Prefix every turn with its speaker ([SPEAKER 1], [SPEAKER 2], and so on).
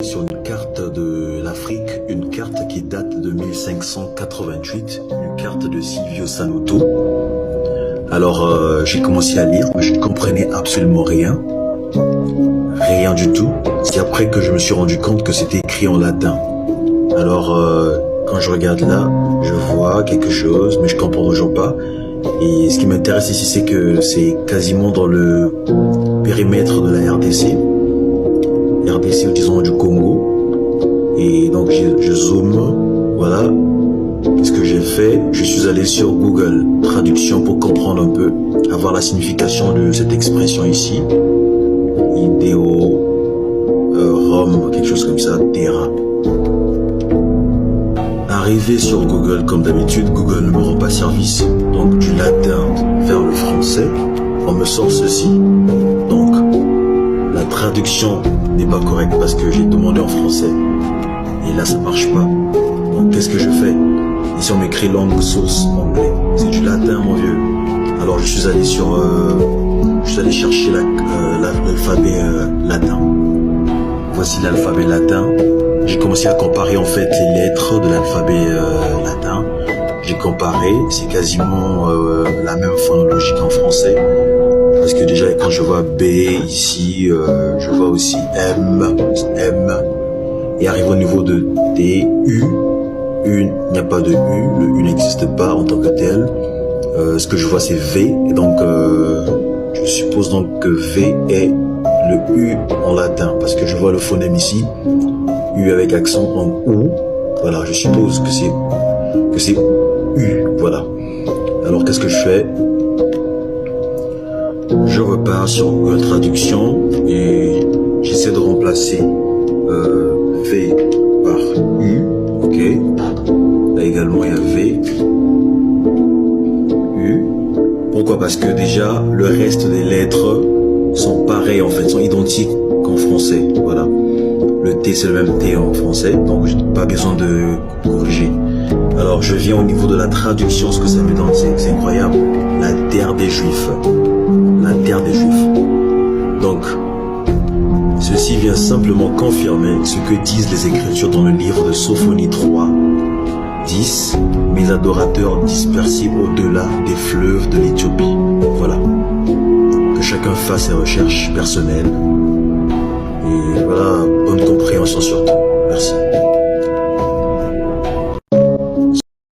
[SPEAKER 1] Sur une carte de l'Afrique, une carte qui date de 1588, une carte de Silvio Sanuto. Alors j'ai commencé à lire, mais je ne comprenais absolument rien, rien du tout. C'est après que je me suis rendu compte que c'était écrit en latin. Alors quand je regarde là, je vois quelque chose, mais je comprends toujours pas. Et ce qui m'intéresse ici, c'est que c'est quasiment dans le périmètre de la RDC, ou disons du Congo. Et donc je zoome, voilà. Qu'est-ce que j'ai fait? Je suis allé sur Google Traduction pour comprendre un peu, avoir la signification de cette expression ici. Idéo, Rome, quelque chose comme ça, Terra. Arrivé sur Google, comme d'habitude, Google ne me rend pas service. Donc du latin vers le français, on me sort ceci. Donc la traduction n'est pas correcte parce que j'ai demandé en français. Et là ça marche pas. Donc qu'est-ce que je fais? Ici on m'écrit langue source anglais. C'est du latin mon vieux. Alors je suis allé sur chercher l'alphabet latin. Voici l'alphabet latin. J'ai commencé à comparer en fait les lettres de l'alphabet latin. J'ai comparé, c'est quasiment la même phonologie qu'en français. Parce que déjà quand je vois B ici, je vois aussi M. Et arrive au niveau de T, U. U, il n'y a pas de U, le U n'existe pas en tant que tel. Ce que je vois c'est V, et donc je suppose donc que V est le U en latin, parce que je vois le phonème ici, U avec accent en OU, voilà, je suppose que c'est U, voilà. Alors qu'est-ce que je fais? Je repars sur Google Traduction et j'essaie de remplacer V par U, ok. Là également il y a V, U. Pourquoi? Parce que déjà le reste des lettres sont pareilles en fait, sont identiques qu'en français, voilà. Le T c'est le même T en français, donc j'ai pas besoin de corriger. Alors je viens au niveau de la traduction, ce que ça me donne, c'est incroyable. La terre des Juifs. La terre des Juifs. Donc, ceci vient simplement confirmer ce que disent les Écritures dans le livre de Sophonie 3, 10, mes adorateurs dispersés au-delà des fleuves de l'Éthiopie. Voilà. Que chacun fasse ses recherches personnelles. Et voilà, bonne compréhension surtout. Merci.